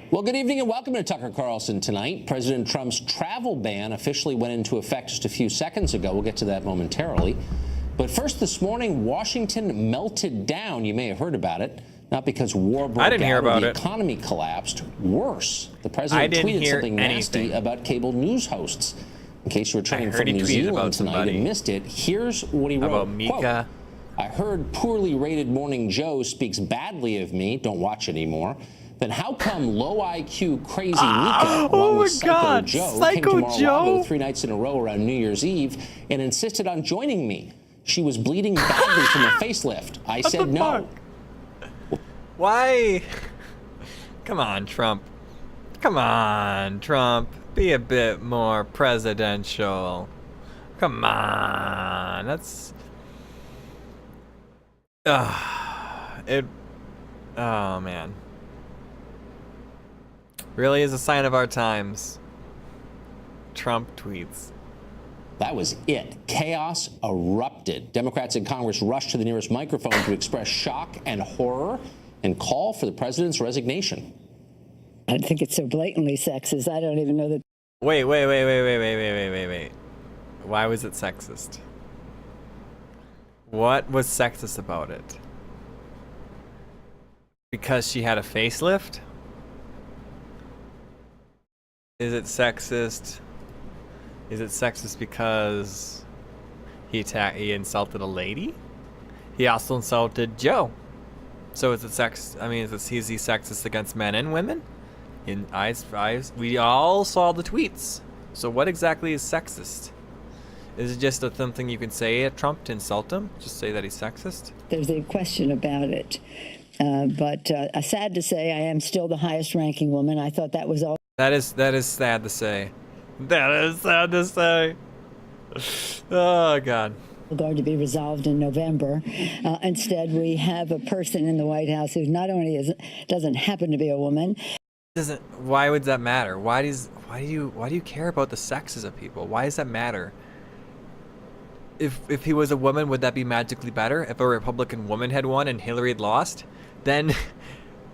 Well, good evening and welcome to Tucker Carlson tonight. President Trump's travel ban officially went into effect just a few seconds ago. We'll get to that momentarily. But first this morning, Washington melted down. You may have heard about it. Not because war broke out or the economy collapsed. Worse, the president tweeted something nasty about cable news hosts. In case you were returning from New Zealand tonight and missed it, here's what he wrote. About Mika. Quote, I heard poorly rated Morning Joe speaks badly of me. Don't watch anymore. Then how come low IQ crazy Mika, along with Psycho Joe, came to Mar-a-Lago 3 nights in a row around New Year's Eve and insisted on joining me? She was bleeding badly from a facelift. I said no. Why? Come on, Trump. Come on, Trump. Be a bit more presidential. Come on. That's... Oh, man. Really is a sign of our times. Trump tweets. That was it. Chaos erupted. Democrats in Congress rushed to the nearest microphone to express shock and horror and call for the president's resignation. I think it's so blatantly sexist. I don't even know that. Wait. Why was it sexist? What was sexist about it? Because she had a facelift? Is it sexist? Is it sexist because he insulted a lady? He also insulted Joe. So is it sex? I mean, is he sexist against men and women? In eyes, we all saw the tweets. So what exactly is sexist? Is it just something you can say at Trump to insult him? Just say that he's sexist? There's a question about it. But sad to say, I am still the highest ranking woman. I thought that was all. That is sad to say. That is sad to say. Oh, God. Going to be resolved in November. Instead, we have a person in the White House who not only doesn't happen to be a woman. Why would that matter? Why do you care about the sexes of people? Why does that matter? If he was a woman, would that be magically better? If a Republican woman had won and Hillary had lost, then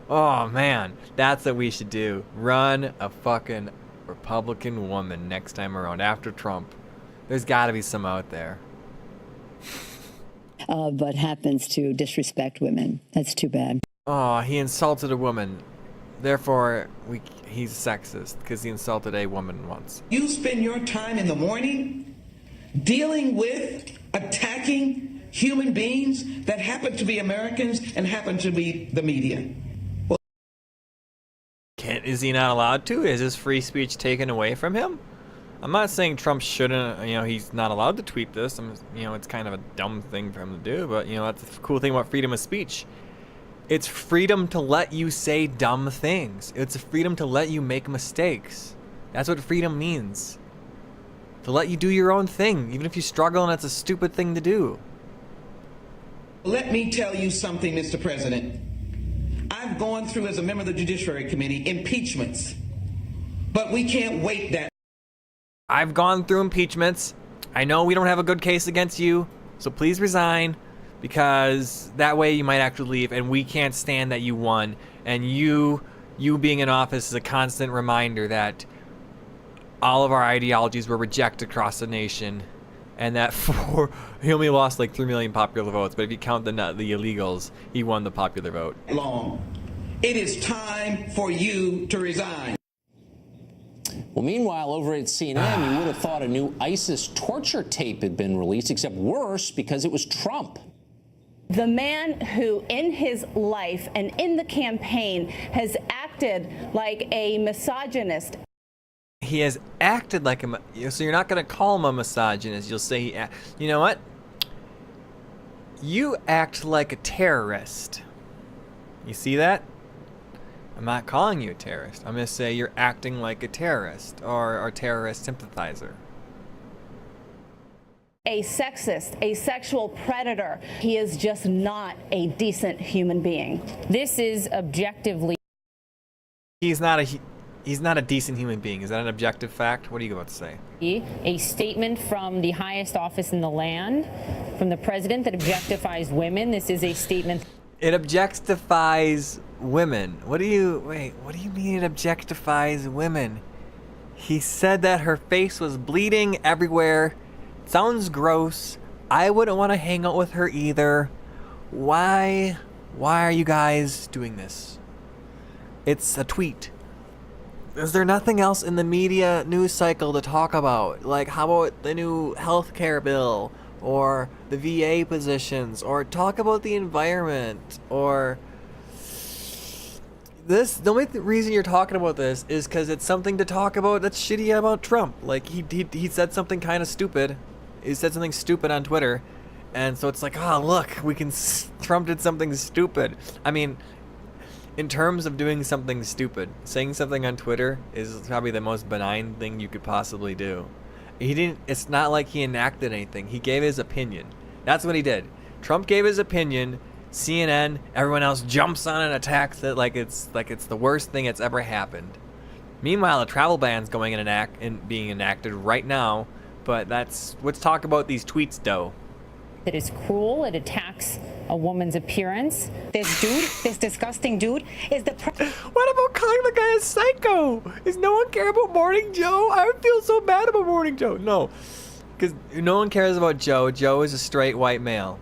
oh man, that's what we should do. Run a fucking Republican woman next time around after Trump. There's got to be some out there. But happens to disrespect women. That's too bad. Oh, he insulted a woman. Therefore, he's sexist because he insulted a woman once. You spend your time in the morning dealing with attacking human beings that happen to be Americans and happen to be the media. Well, is he not allowed to? Is his free speech taken away from him? I'm not saying Trump shouldn't, he's not allowed to tweet this. It's kind of a dumb thing for him to do, but, that's the cool thing about freedom of speech. It's freedom to let you say dumb things. It's a freedom to let you make mistakes. That's what freedom means. To let you do your own thing, even if you struggle and it's a stupid thing to do. let me tell you something, Mr. President. I've gone through, as a member of the Judiciary Committee, impeachments, but we can't wait that. I've gone through impeachments. I know we don't have a good case against you, so please resign, because that way you might actually leave, and we can't stand that you won, and you being in office is a constant reminder that all of our ideologies were rejected across the nation, and that he only lost like 3 million popular votes, but if you count the illegals, he won the popular vote. It is time for you to resign. Well, meanwhile, over at CNN, you would have thought a new ISIS torture tape had been released, except worse because it was Trump. The man who, in his life and in the campaign, has acted like a misogynist. He has acted like so you're not going to call him a misogynist. You'll say, you know what? You act like a terrorist. You see that? I'm not calling you a terrorist. I'm going to say you're acting like a terrorist or a terrorist sympathizer. A sexist, a sexual predator. He is just not a decent human being. This is objectively. He's not a decent human being. Is that an objective fact? What are you about to say? A statement from the highest office in the land, from the president, that objectifies women. This is a statement. It objectifies women. What do you mean it objectifies women? He said that her face was bleeding everywhere. Sounds gross. I wouldn't want to hang out with her either. Why are you guys doing this? It's a tweet. Is there nothing else in the media news cycle to talk about? Like, how about the new healthcare bill? Or the VA positions? Or talk about the environment? Or... the only reason you're talking about this is because it's something to talk about that's shitty about Trump. Like, he said something kind of stupid. He said something stupid on Twitter. And so it's like, oh, look, Trump did something stupid. I mean... in terms of doing something stupid, saying something on Twitter is probably the most benign thing you could possibly do. It's not like he enacted anything. He gave his opinion. That's what he did. Trump gave his opinion. CNN, everyone else jumps on and attacks it like it's the worst thing that's ever happened. Meanwhile, a travel ban's going and being enacted right now. But let's talk about these tweets, though. That is cruel. It attacks a woman's appearance. This disgusting dude, is the What about calling the guy a psycho? Does no one care about Morning Joe? I feel so bad about Morning Joe. No, because no one cares about Joe. Joe is a straight white male.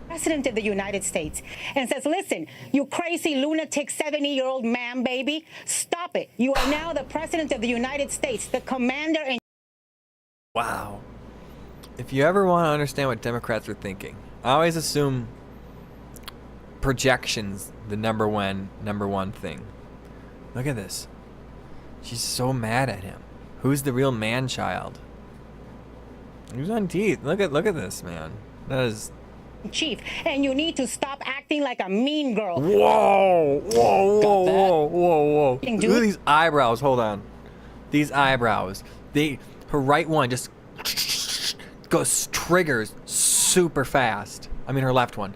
President of the United States and says, listen, you crazy lunatic 70-year-old man, baby, stop it. You are now the President of the United States, the commander in... Wow. If you ever want to understand what Democrats are thinking, I always assume projections the number one thing. Look at this. She's so mad at him. Who's the real man child? Who's on teeth? Look at this, man. That is chief, and you need to stop acting like a mean girl. Whoa. Look at these eyebrows. Hold on. These eyebrows. Her right one just goes triggers super fast. I mean, her left one.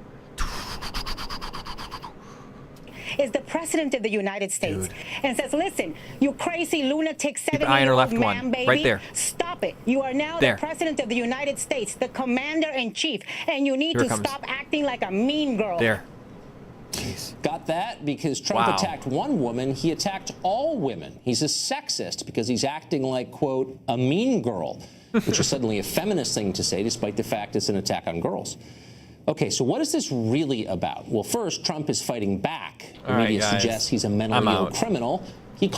Is the President of the United States and says, listen, you crazy lunatic 70-year-old man, baby, right there. Stop it. You are now the President of the United States, the commander-in-chief, and you need to stop acting like a mean girl. There. Jeez. Got that? Because Trump attacked one woman, he attacked all women. He's a sexist because he's acting like, quote, a mean girl, which is suddenly a feminist thing to say, despite the fact it's an attack on girls. Okay, so what is this really about? Well, first, Trump is fighting back. The media suggests he's a mentally ill criminal. He